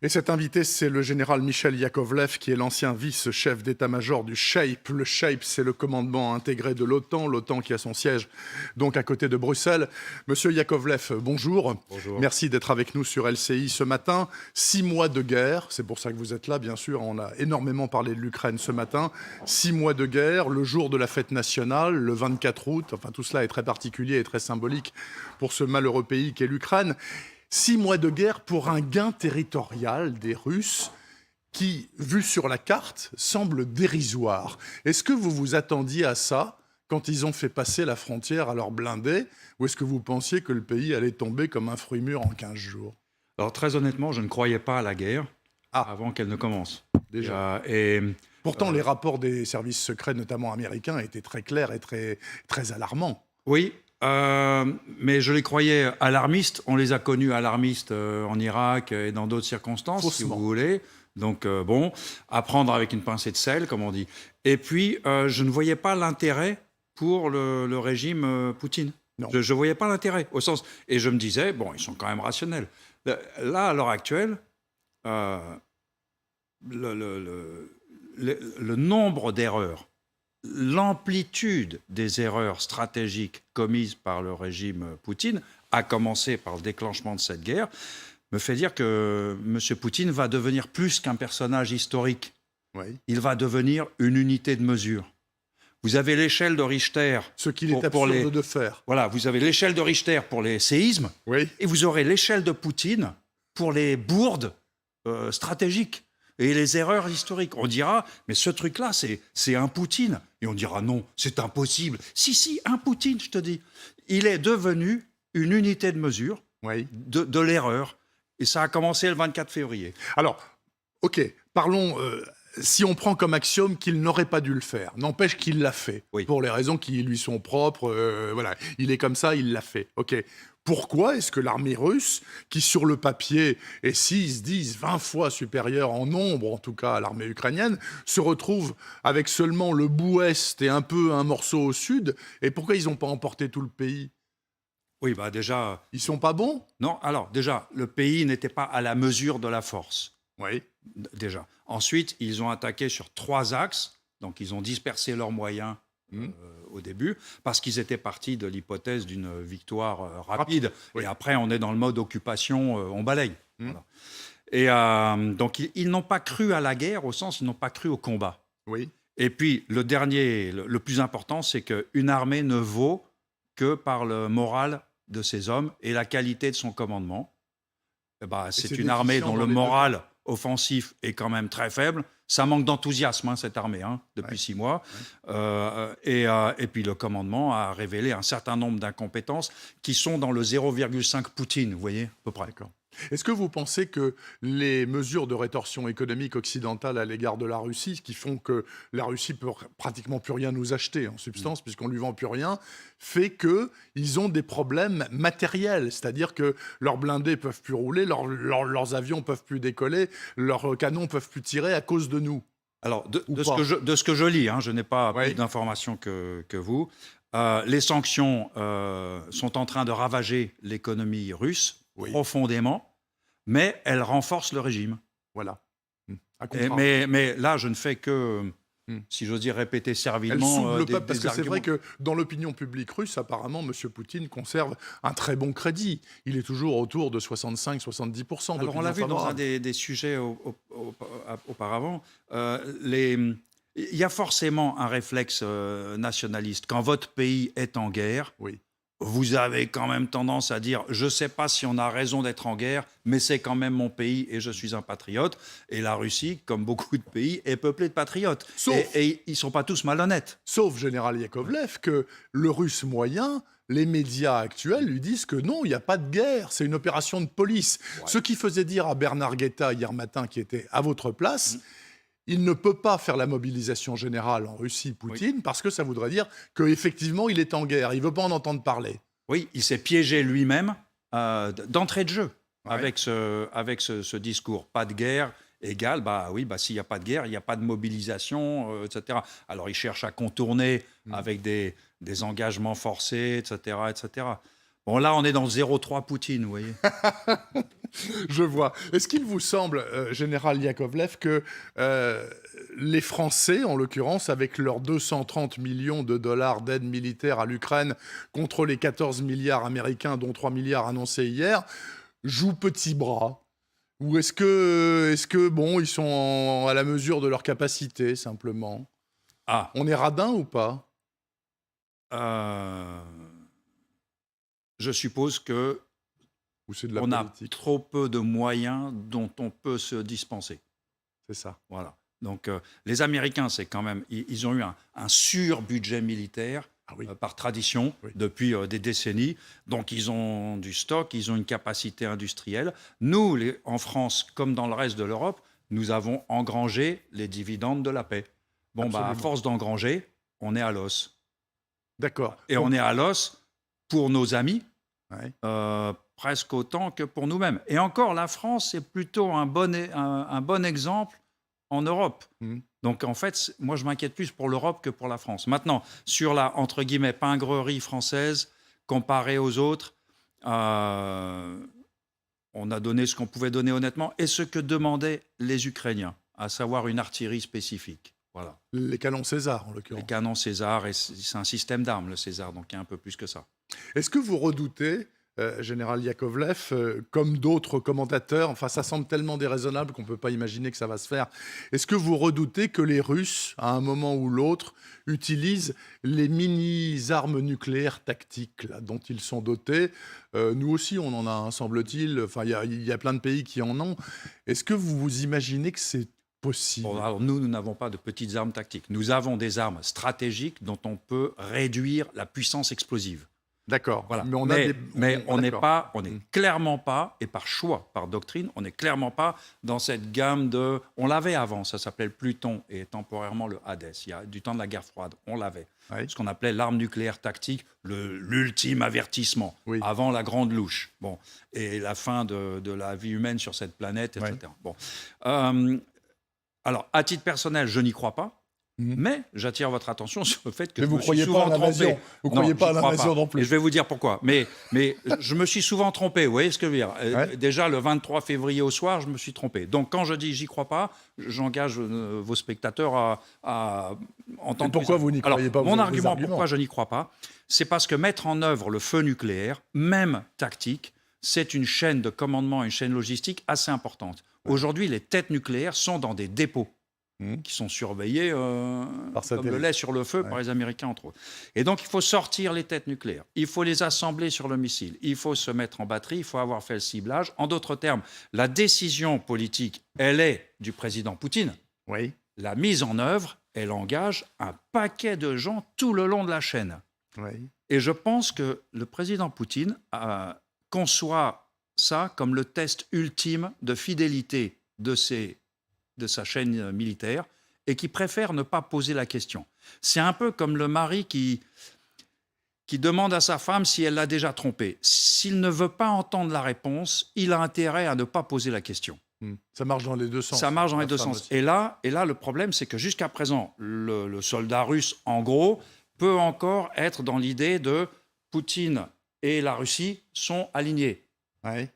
Et cet invité, c'est le général Michel Yakovlev, qui est l'ancien vice-chef d'état-major du SHAPE. Le SHAPE, c'est le commandement intégré de l'OTAN, l'OTAN qui a son siège donc à côté de Bruxelles. Monsieur Yakovlev, bonjour. Bonjour. Merci d'être avec nous sur LCI ce matin. 6 mois de guerre, c'est pour ça que vous êtes là, bien sûr. On a énormément parlé de l'Ukraine ce matin. 6 mois de guerre, le jour de la fête nationale, le 24 août. Enfin, tout cela est très particulier et très symbolique pour ce malheureux pays qu'est l'Ukraine. 6 mois de guerre pour un gain territorial des Russes qui, vu sur la carte, semble dérisoire. Est-ce que vous vous attendiez à ça quand ils ont fait passer la frontière à leurs blindés, ou est-ce que vous pensiez que le pays allait tomber comme un fruit mûr en 15 jours? Alors très honnêtement, je ne croyais pas à la guerre Ah, avant qu'elle ne commence. déjà. Et Pourtant, les rapports des services secrets, notamment américains, étaient très clairs et très, très alarmants. oui, mais je les croyais alarmistes. On les a connus alarmistes en Irak et dans d'autres circonstances, si Faussement. vous voulez. Donc bon, à prendre avec une pincée de sel, comme on dit. Et puis, je ne voyais pas l'intérêt pour le régime Poutine. Non. Je ne voyais pas l'intérêt, au sens... Et je me disais, bon, ils sont quand même rationnels. Là, à l'heure actuelle, euh, le nombre d'erreurs, l'amplitude des erreurs stratégiques commises par le régime Poutine, à commencer par le déclenchement de cette guerre, me fait dire que M. Poutine va devenir plus qu'un personnage historique. Oui. Il va devenir une unité de mesure. Vous avez l'échelle de Richter. Ce qu'il est pour absurde de faire. Voilà, vous avez l'échelle de Richter pour les séismes, Oui. et vous aurez l'échelle de Poutine pour les bourdes stratégiques et les erreurs historiques. On dira, mais ce truc-là, c'est un Poutine. Et on dira, non, c'est impossible. Si, un Poutine, je te dis. Il est devenu une unité de mesure Oui. de l'erreur. Et ça a commencé le 24 février. Alors, ok, parlons. Si on prend comme axiome qu'il n'aurait pas dû le faire, n'empêche qu'il l'a fait, Oui. pour les raisons qui lui sont propres, voilà, il est comme ça, il l'a fait, ok. Pourquoi est-ce que l'armée russe, qui sur le papier est 6, 10, 20 fois supérieure en nombre, en tout cas à l'armée ukrainienne, se retrouve avec seulement le bout est et un peu un morceau au sud, et pourquoi ils n'ont pas emporté tout le pays? Oui, bah déjà... Ils sont pas bons? Non, alors déjà, le pays n'était pas à la mesure de la force. Oui. Déjà. Ensuite, ils ont attaqué sur 3 axes. Donc, ils ont dispersé leurs moyens au début, parce qu'ils étaient partis de l'hypothèse d'une victoire rapide. Oui. Et après, on est dans le mode occupation, on balaye. Voilà. Et donc, ils n'ont pas cru à la guerre, au sens, ils n'ont pas cru au combat. Oui. Et puis, le dernier, le plus important, c'est qu'une armée ne vaut que par le moral de ses hommes et la qualité de son commandement. Eh ben, c'est une armée dont le moral offensif est quand même très faible. Ça manque d'enthousiasme, cette armée, depuis 6 mois. Et puis le commandement a révélé un certain nombre d'incompétences qui sont dans le 0,5 Poutine, vous voyez, à peu près. D'accord. Est-ce que vous pensez que les mesures de rétorsion économique occidentale à l'égard de la Russie, qui font que la Russie peut pratiquement plus rien nous acheter en substance, puisqu'on lui vend plus rien, fait qu'ils ont des problèmes matériels, c'est-à-dire que leurs blindés peuvent plus rouler, leurs avions peuvent plus décoller, leurs canons peuvent plus tirer à cause de nous? Alors, de Ou ce que je lis, je n'ai pas Oui. plus d'informations que vous, les sanctions sont en train de ravager l'économie russe profondément, mais elles renforcent le régime. Voilà. À Mais là, je ne fais que, Hmm. si j'ose dire, répéter Elle servilement soude le peuple, parce des que c'est vrai arguments. que dans l'opinion publique russe, apparemment, M. Poutine conserve un très bon crédit. Il est toujours autour de 65-70%. Alors, on l'a vu dans un des sujets auparavant. Il y a forcément un réflexe nationaliste. Quand votre pays est en guerre, Oui. vous avez quand même tendance à dire « je ne sais pas si on a raison d'être en guerre, mais c'est quand même mon pays et je suis un patriote ». Et la Russie, comme beaucoup de pays, est peuplée de patriotes. Et ils ne sont pas tous malhonnêtes. Sauf, général Yakovlev, que le russe moyen, les médias actuels lui disent que non, il n'y a pas de guerre, c'est une opération de police. Ouais. Ce qui faisait dire à Bernard Guetta hier matin, qui était à votre place, il ne peut pas faire la mobilisation générale en Russie, Poutine, parce que ça voudrait dire qu'effectivement, il est en guerre. Il ne veut pas en entendre parler. Oui, il s'est piégé lui-même d'entrée de jeu avec ce discours. Pas de guerre égale, s'il n'y a pas de guerre, il n'y a pas de mobilisation, etc. Alors, il cherche à contourner avec des engagements forcés, etc., etc. Bon, là, on est dans le 0,3 Poutine, vous voyez. Je vois. Est-ce qu'il vous semble, général Yakovlev, que les Français, en l'occurrence, avec leurs 230 millions de dollars d'aide militaire à l'Ukraine contre les 14 milliards américains, dont 3 milliards annoncés hier, jouent petit bras? Ou est-ce que bon, ils sont à la mesure de leur capacité, simplement? Ah, On est radin ou pas? je suppose que Ou c'est de la on a politique? trop peu de moyens dont on peut se dispenser. C'est ça. Voilà. Donc, les Américains, c'est quand même, ils ont eu un sur-budget militaire Ah oui. par tradition Oui. depuis des décennies. Donc, ils ont du stock, ils ont une capacité industrielle. Nous, en France, comme dans le reste de l'Europe, nous avons engrangé les dividendes de la paix. Bon, bah, à Absolument. force d'engranger, on est à l'os. D'accord. Et on est à l'os pour nos amis, Ouais. presque autant que pour nous-mêmes. Et encore, la France est plutôt un bon exemple en Europe. Mhm. Donc en fait, moi je m'inquiète plus pour l'Europe que pour la France. Maintenant, sur la, entre guillemets, pingrerie française, comparée aux autres, on a donné ce qu'on pouvait donner honnêtement et ce que demandaient les Ukrainiens, à savoir une artillerie spécifique. Voilà. Les canons César, en Les l'occurrence. canons César, et c'est un système d'armes, le César, donc il y a un peu plus que ça. Est-ce que vous redoutez, général Yakovlev, comme d'autres commentateurs, enfin ça semble tellement déraisonnable qu'on ne peut pas imaginer que ça va se faire, est-ce que vous redoutez que les Russes, à un moment ou l'autre, utilisent les mini-armes nucléaires tactiques là, dont ils sont dotés? Nous aussi, on en a un, semble-t-il. Enfin, il y a plein de pays qui en ont. Est-ce que vous vous imaginez que c'est possible? Bon, alors nous n'avons pas de petites armes tactiques. Nous avons des armes stratégiques dont on peut réduire la puissance explosive. D'accord. Voilà. Mais on n'est d'accord. pas, on n'est clairement pas, et par choix, par doctrine, on n'est clairement pas dans cette gamme de. On l'avait avant, ça s'appelait le Pluton et temporairement le Hadès. Il y a du temps de la guerre froide, on l'avait. Oui. Ce qu'on appelait l'arme nucléaire tactique, l'ultime avertissement, Oui. avant la grande louche. Bon, et la fin de la vie humaine sur cette planète, etc. Oui. Bon. Alors, à titre personnel, je n'y crois pas. Mais j'attire votre attention sur le fait que Mais je vous me suis croyez pas à souvent l'invasion. trompé. Vous croyez pas à j'y crois l'invasion non plus. Et je vais vous dire pourquoi. Mais je me suis souvent trompé. Vous voyez ce que je veux dire? Ouais. Déjà, le 23 février au soir, je me suis trompé. Donc, quand je dis j'y crois pas, j'engage vos spectateurs à entendre. Et pourquoi vous n'y croyez pas? Vous Mon avez des argument, arguments. pourquoi je n'y crois pas, c'est parce que mettre en œuvre le feu nucléaire, même tactique, c'est une chaîne de commandement, une chaîne logistique assez importante. Aujourd'hui, les têtes nucléaires sont dans des dépôts qui sont surveillés comme le lait sur le feu par les Américains, entre autres. Et donc, il faut sortir les têtes nucléaires. Il faut les assembler sur le missile. Il faut se mettre en batterie. Il faut avoir fait le ciblage. En d'autres termes, la décision politique, elle est du président Poutine. Oui. La mise en œuvre, elle engage un paquet de gens tout le long de la chaîne. Oui. Et je pense que le président Poutine conçoit ça comme le test ultime de fidélité de sa chaîne militaire et qui préfère ne pas poser la question. C'est un peu comme le mari qui demande à sa femme si elle l'a déjà trompé. S'il ne veut pas entendre la réponse, il a intérêt à ne pas poser la question. Ça marche dans les deux sens. Ça marche dans les deux sens. Aussi. Et là, le problème, c'est que jusqu'à présent, le soldat russe, en gros, peut encore être dans l'idée de Poutine et la Russie sont alignés. Oui.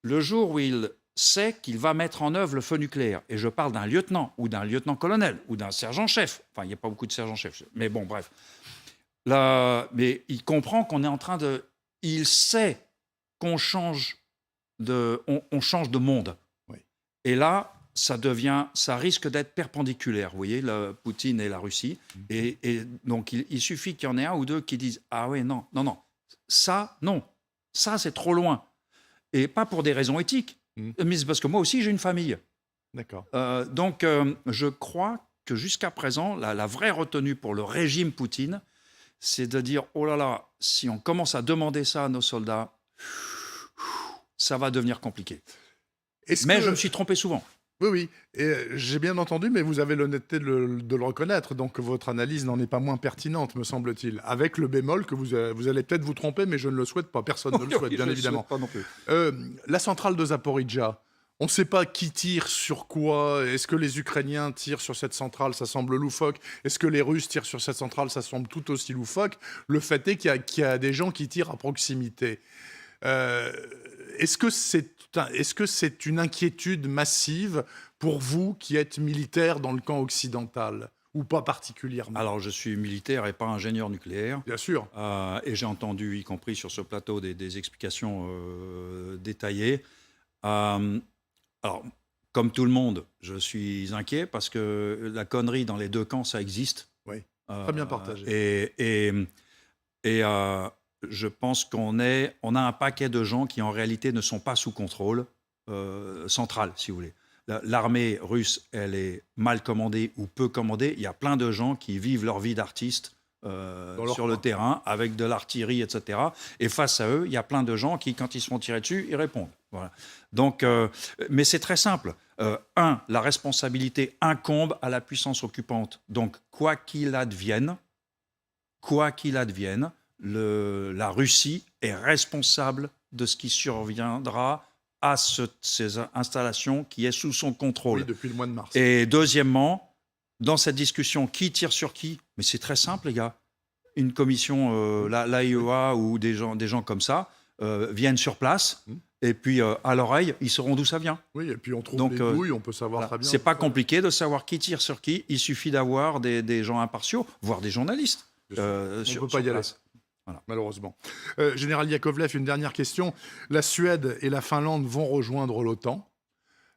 Le jour où il sait qu'il va mettre en œuvre le feu nucléaire, et je parle d'un lieutenant, ou d'un lieutenant-colonel, ou d'un sergent-chef, enfin, il n'y a pas beaucoup de sergents-chefs, mais bon, bref. Mais il comprend qu'on est en train de... Il sait qu'on change on change de monde. Oui. Et là, ça risque d'être perpendiculaire, vous voyez, Poutine et la Russie. Et donc, il suffit qu'il y en ait un ou deux qui disent « Ah oui, non, ça, c'est trop loin. » Et pas pour des raisons éthiques, mais c'est parce que moi aussi, j'ai une famille. D'accord. Donc, je crois que jusqu'à présent, la vraie retenue pour le régime Poutine, c'est de dire « Oh là là, si on commence à demander ça à nos soldats, ça va devenir compliqué. » Mais je me suis trompé souvent. Oui, oui. Et j'ai bien entendu, mais vous avez l'honnêteté de le reconnaître. Donc, votre analyse n'en est pas moins pertinente, me semble-t-il. Avec le bémol que vous allez peut-être vous tromper, mais je ne le souhaite pas. Personne ne le souhaite, bien évidemment. Pas non plus. La centrale de Zaporijjia, On ne sait pas qui tire sur quoi. Est-ce que les Ukrainiens tirent sur cette centrale? Ça semble loufoque. Est-ce que les Russes tirent sur cette centrale? Ça semble tout aussi loufoque. Le fait est qu'il y a des gens qui tirent à proximité. Est-ce que c'est une inquiétude massive pour vous qui êtes militaire dans le camp occidental? Ou pas particulièrement? Alors, je suis militaire et pas ingénieur nucléaire. Bien sûr. Et j'ai entendu, y compris sur ce plateau, des explications détaillées. Alors, comme tout le monde, je suis inquiet parce que la connerie dans les deux camps, ça existe. Oui, très bien partagé. Et je pense qu'on a un paquet de gens qui, en réalité, ne sont pas sous contrôle central, si vous voulez. L'armée russe, elle est mal commandée ou peu commandée. Il y a plein de gens qui vivent leur vie d'artiste sur le terrain, avec de l'artillerie, etc. Et face à eux, il y a plein de gens qui, quand ils se font tirer dessus, ils répondent. Voilà. Donc, mais c'est très simple. La responsabilité incombe à la puissance occupante. Donc, quoi qu'il advienne, la Russie est responsable de ce qui surviendra à ces installations qui est sous son contrôle. Oui, depuis le mois de mars. Et deuxièmement, dans cette discussion, qui tire sur qui? Mais c'est très simple, les gars. Une commission, l'AIEA ou des gens comme ça, viennent sur place, et puis à l'oreille, ils sauront d'où ça vient. Oui, et puis on trouve les douilles, on peut savoir très bien. C'est pas compliqué de savoir qui tire sur qui. Il suffit d'avoir des gens impartiaux, voire des journalistes. On ne peut pas y aller. Voilà. Malheureusement. Général Yakovlev, une dernière question. La Suède et la Finlande vont rejoindre l'OTAN.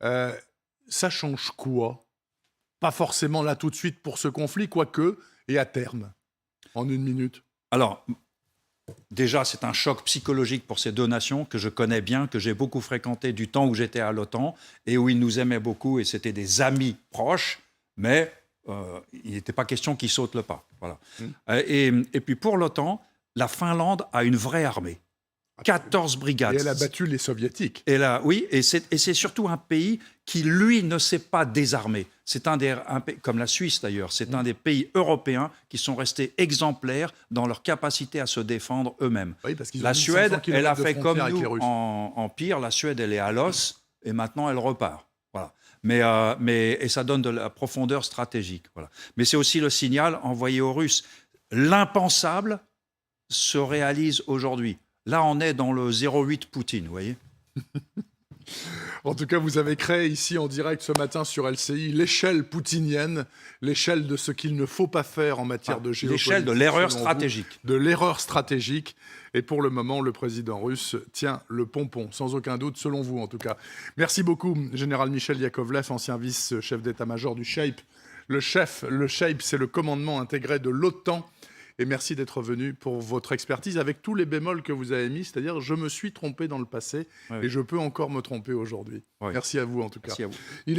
Ça change quoi? Pas forcément là tout de suite pour ce conflit, quoique, et à terme, en une minute. Alors, déjà, c'est un choc psychologique pour ces deux nations que je connais bien, que j'ai beaucoup fréquenté du temps où j'étais à l'OTAN et où ils nous aimaient beaucoup et c'était des amis proches, mais il n'était pas question qu'ils sautent le pas. Voilà. Et puis pour l'OTAN, la Finlande a une vraie armée. 14 brigades. Et elle a battu les Soviétiques. Oui, et c'est surtout un pays qui, lui, ne s'est pas désarmé. C'est un pays, comme la Suisse d'ailleurs, c'est un des pays européens qui sont restés exemplaires dans leur capacité à se défendre eux-mêmes. Oui, parce qu'ils ont la Suède, elle a fait comme nous en pire. La Suède, elle est à l'os et maintenant elle repart. Voilà. Et ça donne de la profondeur stratégique. Voilà. Mais c'est aussi le signal envoyé aux Russes. L'impensable se réalise aujourd'hui. Là, on est dans le 08 Poutine, vous voyez. En tout cas, vous avez créé ici en direct ce matin sur LCI l'échelle poutinienne, l'échelle de ce qu'il ne faut pas faire en matière de géopolitique. L'échelle de l'erreur stratégique. De l'erreur stratégique. Et pour le moment, le président russe tient le pompon, sans aucun doute, selon vous en tout cas. Merci beaucoup, Général Michel Yakovlev, ancien vice-chef d'état-major du SHAPE. Le SHAPE, c'est le commandement intégré de l'OTAN. Et merci d'être venu pour votre expertise avec tous les bémols que vous avez mis. C'est-à-dire, je me suis trompé dans le passé et je peux encore me tromper aujourd'hui. Merci à vous en tout cas. Merci à vous.